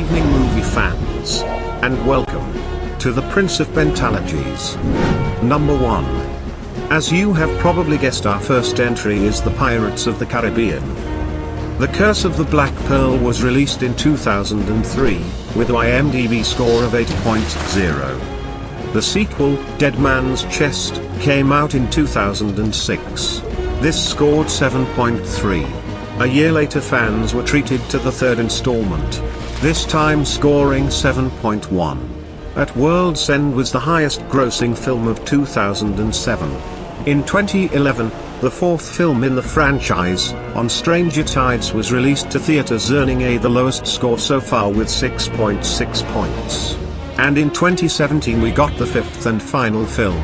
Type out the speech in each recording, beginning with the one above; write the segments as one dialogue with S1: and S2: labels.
S1: evening movie fans, and welcome to the Prince of Pentalogies. Number 1. As you have probably guessed, our first entry is The Pirates of the Caribbean. The Curse of the Black Pearl was released in 2003, with an IMDB score of 8.0. The sequel, Dead Man's Chest, came out in 2006. This scored 7.3. A year later, fans were treated to the third installment, this time scoring 7.1. At World's End was the highest-grossing film of 2007. In 2011, the fourth film in the franchise, On Stranger Tides, was released to theaters, earning the lowest score so far with 6.6 points. And in 2017 we got the fifth and final film,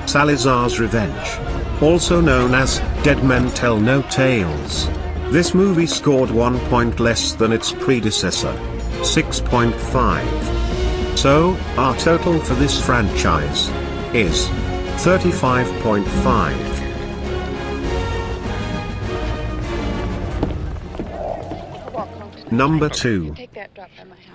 S1: Salazar's Revenge, also known as Dead Men Tell No Tales. This movie scored 1 point less than its predecessor, 6.5. So, our total for this franchise is 35.5. Number 2.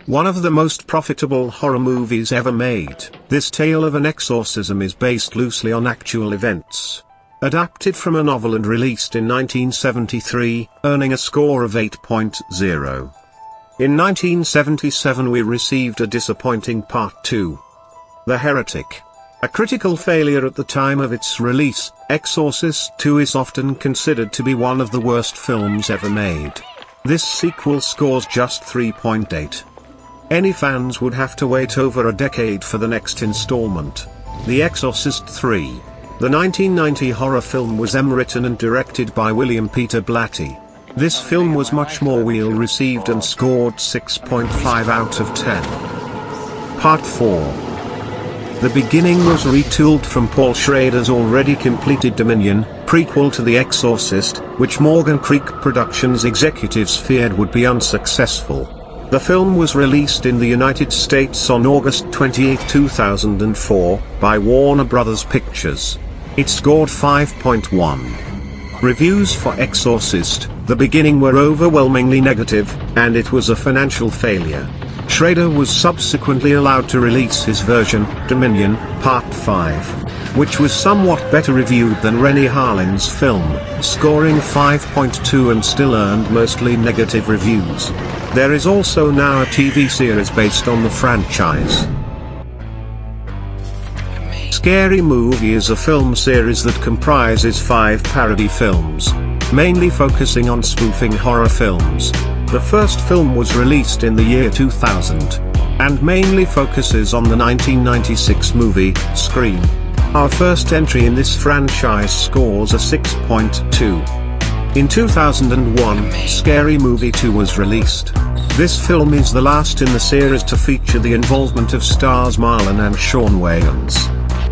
S1: One of the most profitable horror movies ever made, this tale of an exorcism is based loosely on actual events. Adapted from a novel and released in 1973, earning a score of 8.0. In 1977 we received a disappointing Part 2. The Heretic. A critical failure at the time of its release, Exorcist II is often considered to be one of the worst films ever made. This sequel scores just 3.8. Any fans would have to wait over a decade for the next installment. The Exorcist III. The 1990 horror film was written and directed by William Peter Blatty. This film was much more well received and scored 6.5 out of 10. Part 4. The Beginning was retooled from Paul Schrader's already completed Dominion, prequel to The Exorcist, which Morgan Creek Productions executives feared would be unsuccessful. The film was released in the United States on August 28, 2004, by Warner Bros. Pictures. It scored 5.1. Reviews for Exorcist: The Beginning were overwhelmingly negative, and it was a financial failure. Schrader was subsequently allowed to release his version, Dominion, Part 5, which was somewhat better reviewed than Rennie Harlin's film, scoring 5.2 and still earned mostly negative reviews. There is also now a TV series based on the franchise. Scary Movie is a film series that comprises 5 parody films, mainly focusing on spoofing horror films. The first film was released in the year 2000, and mainly focuses on the 1996 movie, Scream. Our first entry in this franchise scores a 6.2. In 2001, Scary Movie 2 was released. This film is the last in the series to feature the involvement of stars Marlon and Shawn Wayans.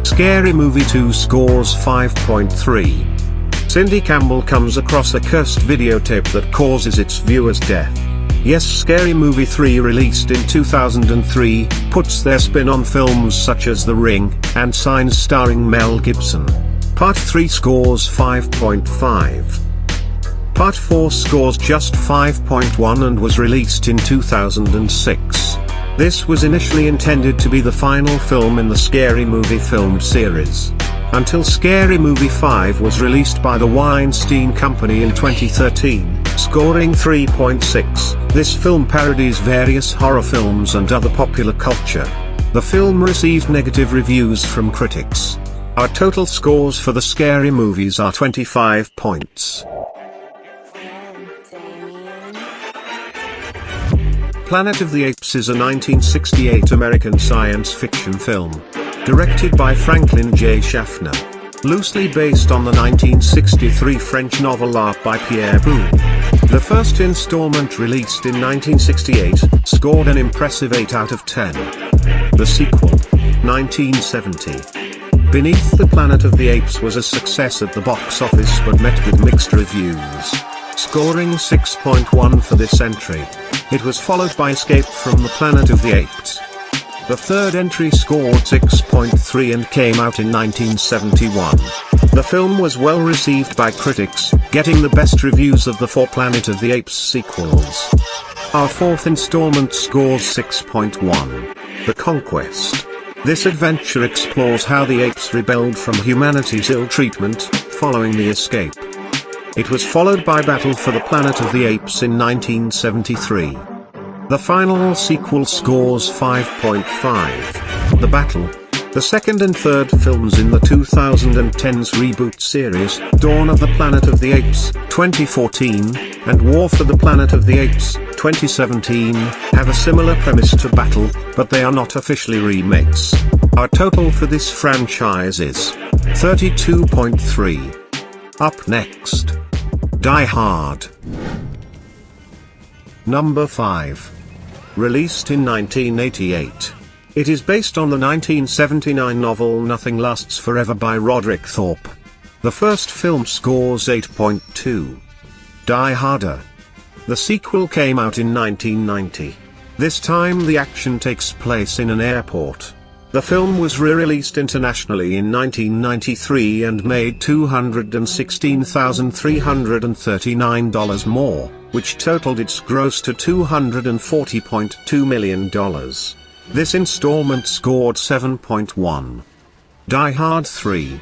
S1: Scary Movie 2 scores 5.3. Cindy Campbell comes across a cursed videotape that causes its viewer's death. Yes, Scary Movie 3, released in 2003, puts their spin on films such as The Ring, and Signs starring Mel Gibson. Part 3 scores 5.5. Part 4 scores just 5.1 and was released in 2006. This was initially intended to be the final film in the Scary Movie film series, until Scary Movie 5 was released by the Weinstein Company in 2013, scoring 3.6. This film parodies various horror films and other popular culture. The film received negative reviews from critics. Our total scores for the Scary Movies are 25 points. Planet of the Apes is a 1968 American science fiction film, directed by Franklin J. Schaffner, loosely based on the 1963 French novel L'Arc by Pierre Boulle. The first installment, released in 1968, scored an impressive 8 out of 10. The sequel, 1970, Beneath the Planet of the Apes, was a success at the box office but met with mixed reviews, scoring 6.1 for this entry. It was followed by Escape from the Planet of the Apes. The third entry scored 6.3 and came out in 1971. The film was well received by critics, getting the best reviews of the 4 Planet of the Apes sequels. Our fourth installment scores 6.1. The Conquest. This adventure explores how the apes rebelled from humanity's ill treatment, following the escape. It was followed by Battle for the Planet of the Apes in 1973. The final sequel scores 5.5. The Battle. The second and third films in the 2010's reboot series, Dawn of the Planet of the Apes, 2014, and War for the Planet of the Apes, 2017, have a similar premise to Battle, but they are not officially remakes. Our total for this franchise is 32.3. Up next, Die Hard. Number 5. Released in 1988. It is based on the 1979 novel Nothing Lasts Forever by Roderick Thorpe. The first film scores 8.2. Die Harder. The sequel came out in 1990. This time the action takes place in an airport. The film was re-released internationally in 1993 and made $216,339 more, which totaled its gross to $240.2 million. This installment scored 7.1. Die Hard 3.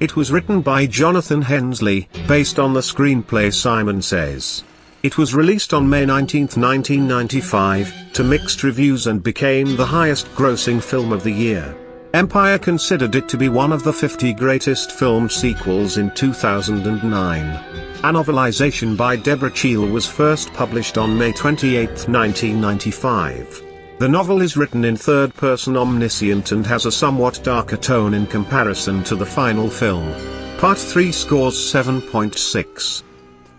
S1: It was written by Jonathan Hensleigh, based on the screenplay Simon Says. It was released on May 19, 1995, to mixed reviews and became the highest-grossing film of the year. Empire considered it to be one of the 50 greatest film sequels in 2009. A novelization by Deborah Cheel was first published on May 28, 1995. The novel is written in third-person omniscient and has a somewhat darker tone in comparison to the final film. Part 3 scores 7.6.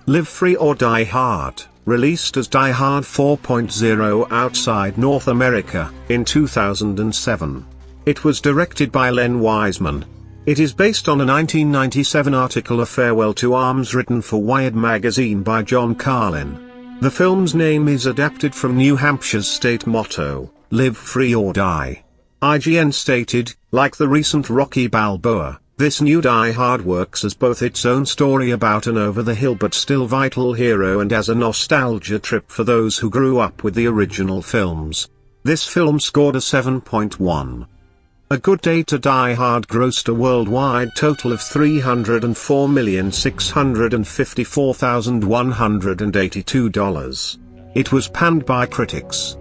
S1: Live Free or Die Hard, released as Die Hard 4.0 outside North America, in 2007. It was directed by Len Wiseman. It is based on a 1997 article A Farewell to Arms written for Wired magazine by John Carlin. The film's name is adapted from New Hampshire's state motto, Live Free or Die. IGN stated, like the recent Rocky Balboa, this new Die Hard works as both its own story about an over-the-hill but still vital hero and as a nostalgia trip for those who grew up with the original films. This film scored a 7.1. A Good Day to Die Hard grossed a worldwide total of $304,654,182. It was panned by critics.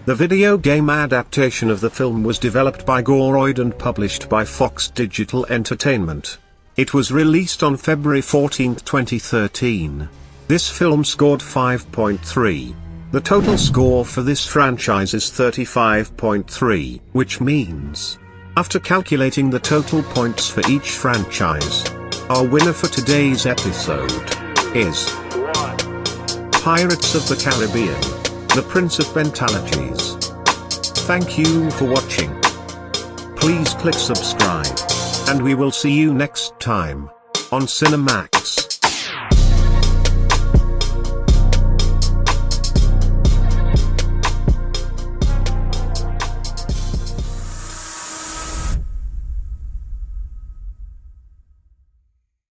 S1: The video game adaptation of the film was developed by Goroid and published by Fox Digital Entertainment. It was released on February 14, 2013. This film scored 5.3. The total score for this franchise is 35.3, which means, after calculating the total points for each franchise, our winner for today's episode is Pirates of the Caribbean: The Prince of Pentalogies. Thank you for watching. Please click subscribe, and we will see you next time on Sinnermax.